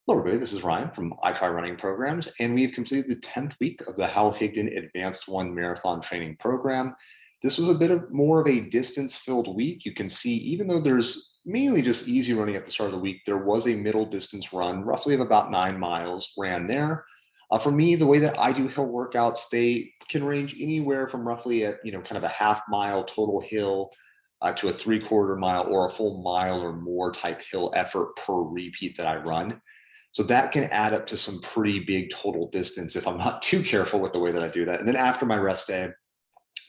Hello, everybody. This is Ryan from I Try Running Programs, and we've completed the 10th week of the Hal Higdon Advanced 1 Marathon Training Program. This was a bit of more of a distance-filled week. You can see, even though there's mainly just easy running at the start of the week, there was a middle distance run, roughly of about 9 miles, ran there. For me, the way that I do hill workouts, they can range anywhere from roughly at kind of a half mile total hill to a 3/4 mile or a full mile or more type hill effort per repeat that I run. So that can add up to some pretty big total distance if I'm not too careful with the way that I do that. And then after my rest day,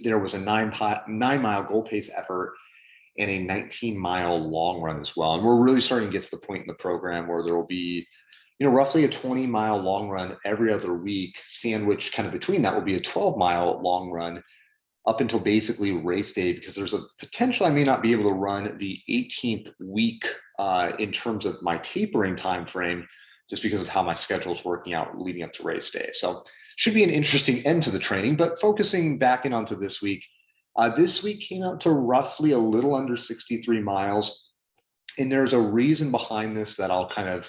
there was a 9 mile goal pace effort and a 19-mile long run as well. And we're really starting to get to the point in the program where there will be, roughly a 20-mile long run every other week, sandwiched kind of between that will be a 12-mile long run up until basically race day, because there's a potential I may not be able to run the 18th week in terms of my tapering time frame, just because of how my schedule is working out leading up to race day. So should be an interesting end to the training. But focusing back in onto this week came out to roughly a little under 63 miles. And there's a reason behind this that I'll kind of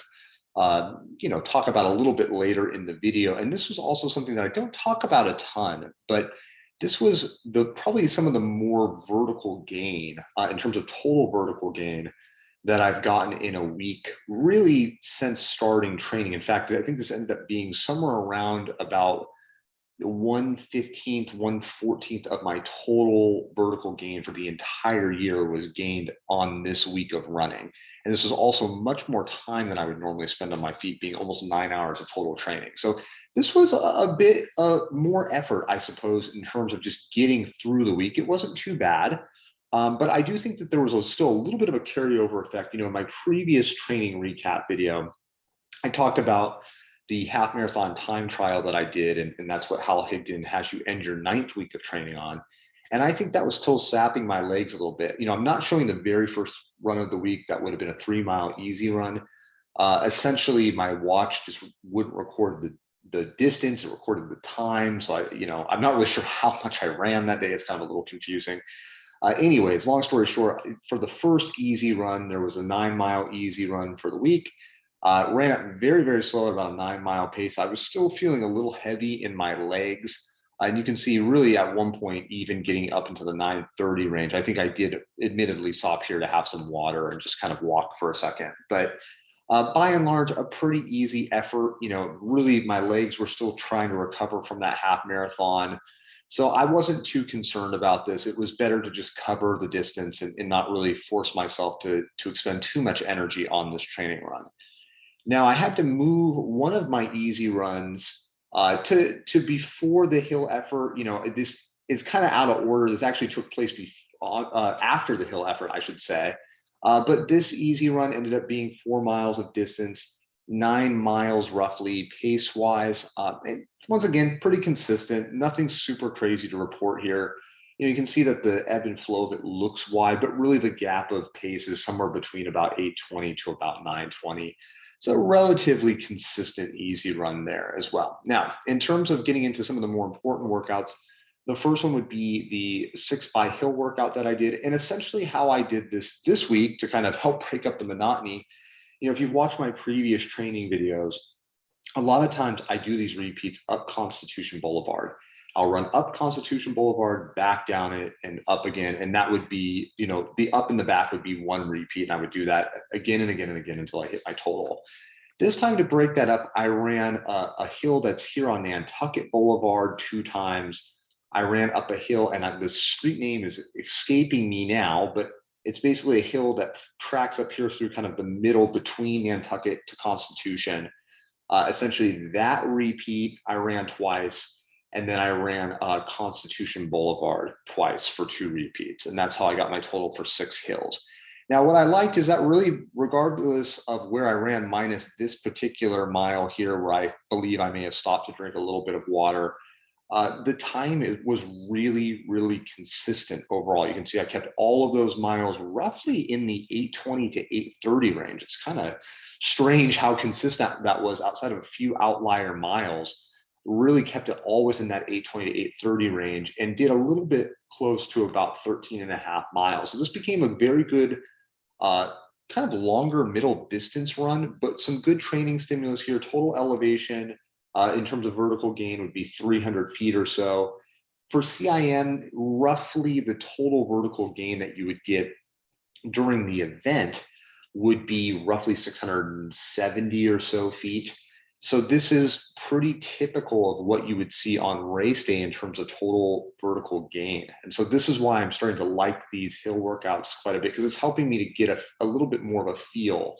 talk about a little bit later in the video. And this was also something that I don't talk about a ton, but this was probably some of the more vertical gain in terms of total vertical gain that I've gotten in a week, really since starting training. In fact, I think this ended up being somewhere around about 1/15th, 1/14th of my total vertical gain for the entire year was gained on this week of running. And this was also much more time than I would normally spend on my feet, being almost 9 hours of total training. So this was a bit more effort, I suppose, in terms of just getting through the week. It wasn't too bad. But I do think that there was still a little bit of a carryover effect. In my previous training recap video, I talked about the half marathon time trial that I did, and that's what Hal Higdon has you end your 9th week of training on. And I think that was still sapping my legs a little bit. I'm not showing the very first run of the week. That would have been a 3-mile easy run. Essentially, my watch just wouldn't record the distance, it recorded the time. So I'm not really sure how much I ran that day. It's kind of a little confusing. Anyways, long story short, for the first easy run, there was a 9-mile easy run for the week. Ran it very, very slow at about a 9-mile pace. I was still feeling a little heavy in my legs. And you can see really at one point, even getting up into the 9:30 range. I think I did admittedly stop here to have some water and just kind of walk for a second. But by and large, a pretty easy effort. Really my legs were still trying to recover from that half marathon. So I wasn't too concerned about this. It was better to just cover the distance and not really force myself to expend too much energy on this training run. Now I had to move one of my easy runs to before the hill effort. This is kind of out of order. This actually took place after the hill effort, I should say. But this easy run ended up being 4 miles of distance. 9 miles roughly pace wise. And once again, pretty consistent, nothing super crazy to report here. You can see that the ebb and flow of it looks wide, but really the gap of pace is somewhere between about 8:20 to about 9:20. So relatively consistent, easy run there as well. Now, in terms of getting into some of the more important workouts, the first one would be the 6x hill workout that I did. And essentially how I did this week to kind of help break up the monotony. If you've watched my previous training videos, a lot of times I do these repeats up Constitution Boulevard. I'll run up Constitution Boulevard, back down it, and up again. And that would be, the up and the back would be one repeat. And I would do that again and again and again until I hit my total. This time to break that up, I ran a hill that's here on Nantucket Boulevard 2 times. I ran up a hill, and the street name is escaping me now, but it's basically a hill that tracks up here through kind of the middle between Nantucket to Constitution. Essentially that repeat I ran twice, and then I ran Constitution Boulevard twice for 2 repeats. And that's how I got my total for 6 hills. Now, what I liked is that really, regardless of where I ran, minus this particular mile here, where I believe I may have stopped to drink a little bit of water, the time was really, really consistent overall. You can see I kept all of those miles roughly in the 8:20 to 8:30 range. It's kind of strange how consistent that was outside of a few outlier miles. Really kept it all within that 8:20 to 8:30 range and did a little bit close to about 13.5 miles. So this became a very good kind of longer middle distance run, but some good training stimulus here. Total elevation in terms of vertical gain would be 300 feet or so. For CIM, roughly the total vertical gain that you would get during the event would be roughly 670 or so feet. So this is pretty typical of what you would see on race day in terms of total vertical gain. And so this is why I'm starting to like these hill workouts quite a bit, because it's helping me to get a little bit more of a feel.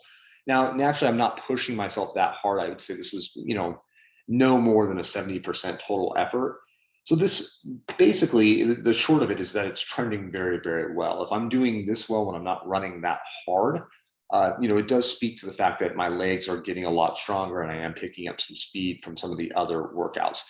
Now, naturally, I'm not pushing myself that hard. I would say this is, no more than a 70% total effort. So this basically, the short of it is that it's trending very, very well. If I'm doing this well when I'm not running that hard, it does speak to the fact that my legs are getting a lot stronger and I am picking up some speed from some of the other workouts.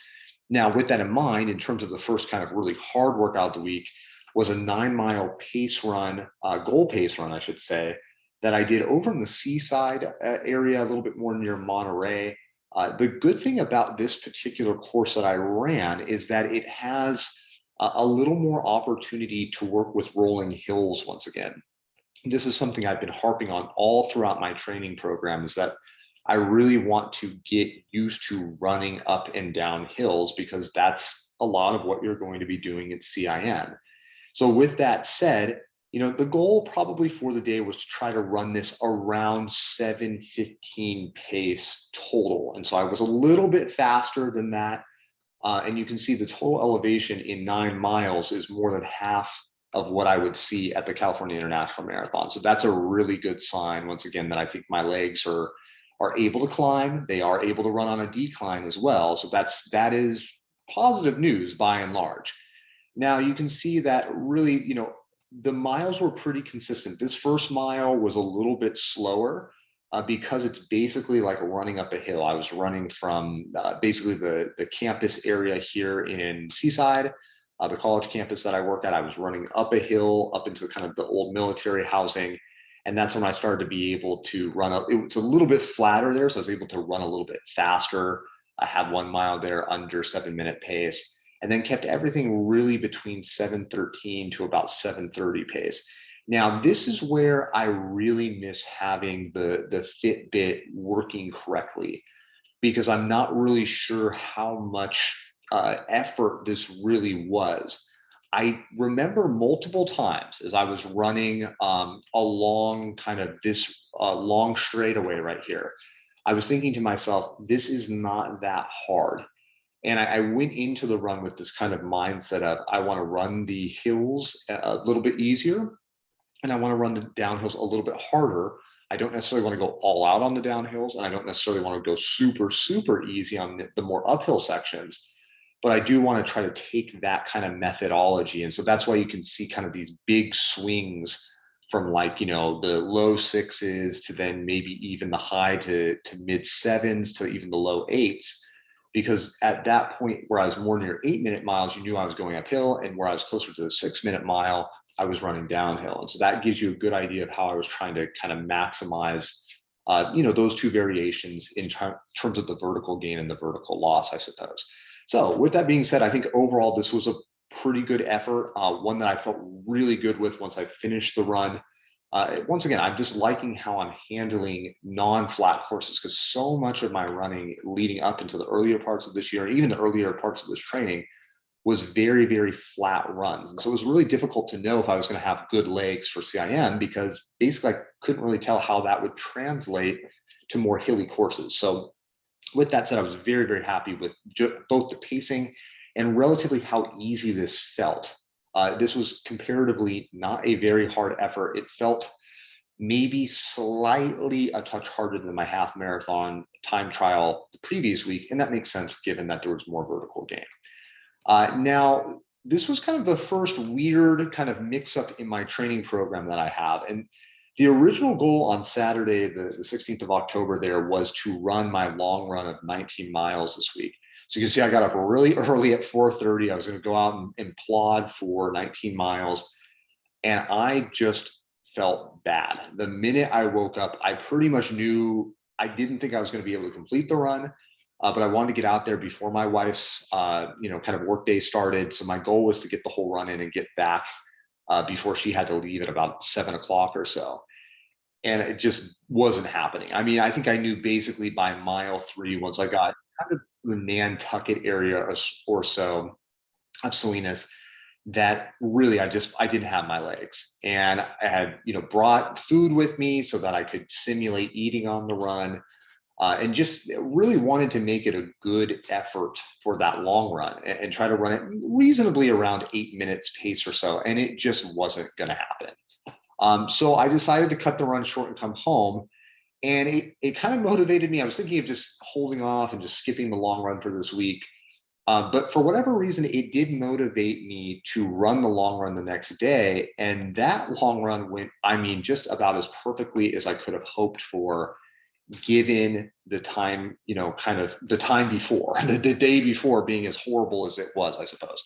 Now, with that in mind, in terms of the first kind of really hard workout of the week, was a 9-mile pace run, goal pace run, I should say, that I did over in the seaside area, a little bit more near Monterey. The good thing about this particular course that I ran is that it has a little more opportunity to work with rolling hills once again. This is something I've been harping on all throughout my training program, is that I really want to get used to running up and down hills, because that's a lot of what you're going to be doing at CIM. So with that said, the goal probably for the day was to try to run this around 7:15 pace total. And so I was a little bit faster than that. And you can see the total elevation in 9 miles is more than half of what I would see at the California International Marathon. So that's a really good sign, once again, that I think my legs are able to climb. They are able to run on a decline as well. So that is positive news by and large. Now you can see that really, the miles were pretty consistent. This first mile was a little bit slower because it's basically like running up a hill. I was running from basically the campus area here in Seaside, the college campus that I work at. I was running up a hill up into kind of the old military housing. And that's when I started to be able to run up. It was a little bit flatter there, so I was able to run a little bit faster. I had 1 mile there under 7-minute pace, and then kept everything really between 7:13 to about 7:30 pace. Now, this is where I really miss having the Fitbit working correctly, because I'm not really sure how much effort this really was. I remember multiple times as I was running along kind of this long straightaway right here, I was thinking to myself, this is not that hard. And I went into the run with this kind of mindset of, I want to run the hills a little bit easier, and I want to run the downhills a little bit harder. I don't necessarily want to go all out on the downhills, and I don't necessarily want to go super, super easy on the more uphill sections, but I do want to try to take that kind of methodology. And so that's why you can see kind of these big swings from, like, the low 6s to then maybe even the high to mid 7s to even the low 8s. Because at that point where I was more near 8-minute miles, you knew I was going uphill, and where I was closer to the 6-minute mile, I was running downhill. And so that gives you a good idea of how I was trying to kind of maximize, those two variations in terms of the vertical gain and the vertical loss, I suppose. So with that being said, I think overall this was a pretty good effort, one that I felt really good with once I finished the run. Once again, I'm just liking how I'm handling non-flat courses, because so much of my running leading up into the earlier parts of this year, and even the earlier parts of this training, was very, very flat runs. And so it was really difficult to know if I was going to have good legs for CIM, because basically I couldn't really tell how that would translate to more hilly courses. So with that said, I was very, very happy with both the pacing and relatively how easy this felt. This was comparatively not a very hard effort. It felt maybe slightly a touch harder than my half marathon time trial the previous week. And that makes sense given that there was more vertical gain. Now, this was kind of the first weird kind of mix up in my training program that I have. And the original goal on Saturday, the 16th of October there, was to run my long run of 19 miles this week. So you can see I got up really early at 4:30. I was going to go out and plod for 19 miles. And I just felt bad. The minute I woke up, I pretty much knew I didn't think I was going to be able to complete the run. But I wanted to get out there before my wife's, kind of work day started. So my goal was to get the whole run in and get back before she had to leave at about 7 o'clock or so. and it just wasn't happening. I mean, I think I knew basically by mile 3, once I got kind of the Nantucket area or so of Salinas, that really I didn't have my legs, and I had brought food with me so that I could simulate eating on the run, and just really wanted to make it a good effort for that long run, and try to run it reasonably around 8 minutes pace or so, and it just wasn't going to happen. So I decided to cut the run short and come home. And it kind of motivated me. I was thinking of just holding off and just skipping the long run for this week. But for whatever reason, it did motivate me to run the long run the next day. And that long run went, I mean, just about as perfectly as I could have hoped for, given the time, kind of the time before, the day before being as horrible as it was, I suppose.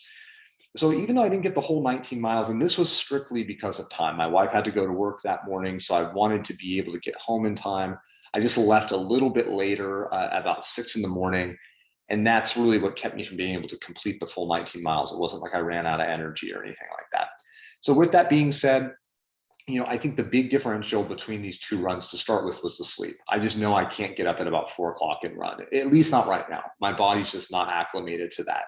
So even though I didn't get the whole 19 miles, and this was strictly because of time, my wife had to go to work that morning, so I wanted to be able to get home in time. I just left a little bit later, about 6 in the morning, and that's really what kept me from being able to complete the full 19 miles. It wasn't like I ran out of energy or anything like that. So with that being said, I think the big differential between these two runs to start with was the sleep. I just know I can't get up at about 4 o'clock and run, at least not right now. My body's just not acclimated to that.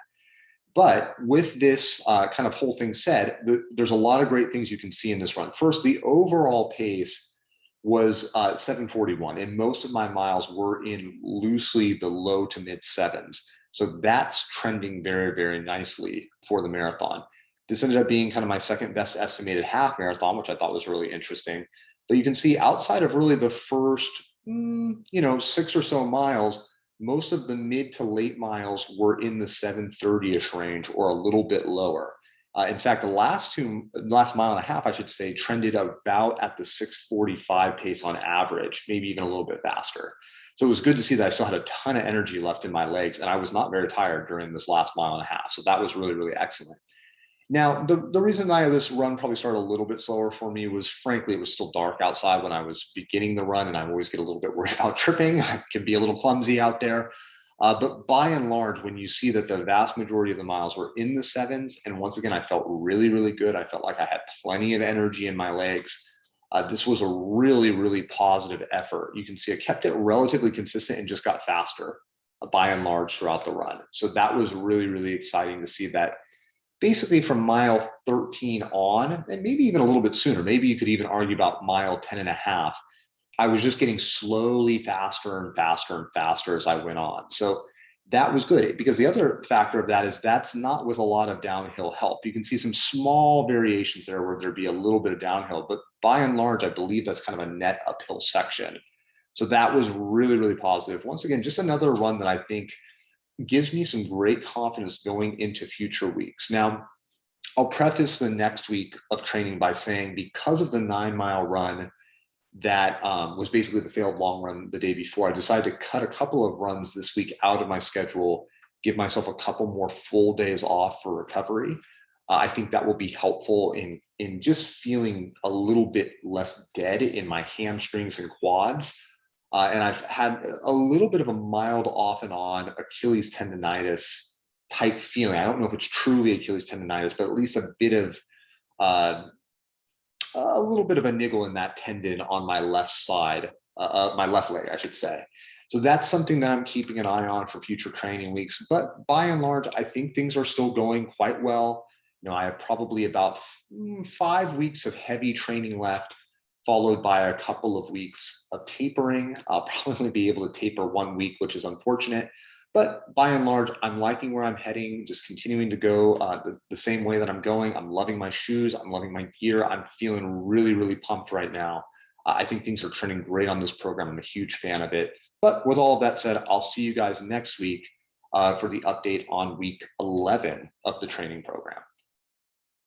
But with this kind of whole thing said, there's a lot of great things you can see in this run. First, the overall pace was 7:41, and most of my miles were in loosely the low to mid sevens. So that's trending very, very nicely for the marathon. This ended up being kind of my second best estimated half marathon, which I thought was really interesting. But you can see outside of really the first, 6 or so miles, most of the mid to late miles were in the 7:30-ish range or a little bit lower. In fact, the last mile and a half, I should say, trended about at the 6:45 pace on average, maybe even a little bit faster. So it was good to see that I still had a ton of energy left in my legs, and I was not very tired during this last mile and a half. So that was really, really excellent. Now, the reason why this run probably started a little bit slower for me was, frankly, it was still dark outside when I was beginning the run, and I always get a little bit worried about tripping. I can be a little clumsy out there. But by and large, when you see that the vast majority of the miles were in the sevens, and once again, I felt really, really good. I felt like I had plenty of energy in my legs. This was a really, really positive effort. You can see I kept it relatively consistent and just got faster, by and large, throughout the run. So that was really, really exciting to see that basically from mile 13 on, and maybe even a little bit sooner, maybe you could even argue about mile 10 and a half, I was just getting slowly faster and faster and faster as I went on. So that was good, because the other factor of that is that's not with a lot of downhill help. You can see some small variations there where there'd be a little bit of downhill, but by and large, I believe that's kind of a net uphill section. So that was really, really positive. Once again, just another run that I think gives me some great confidence going into future weeks. Now, I'll preface the next week of training by saying, because of the 9 mile run that was basically the failed long run the day before, I decided to cut a couple of runs this week out of my schedule, give myself a couple more full days off for recovery. I think that will be helpful in just feeling a little bit less dead in my hamstrings and quads. And I've had a little bit of a mild off and on Achilles tendonitis type feeling. I don't know if it's truly Achilles tendonitis, but at least a little bit of a niggle in that tendon on my left side, my left leg, I should say. So that's something that I'm keeping an eye on for future training weeks. But by and large, I think things are still going quite well. I have probably about 5 weeks of heavy training left, followed by a couple of weeks of tapering. I'll probably be able to taper 1 week, which is unfortunate. But by and large, I'm liking where I'm heading, just continuing to go the same way that I'm going. I'm loving my shoes. I'm loving my gear. I'm feeling really, really pumped right now. I think things are trending great on this program. I'm a huge fan of it. But with all of that said, I'll see you guys next week for the update on week 11 of the training program.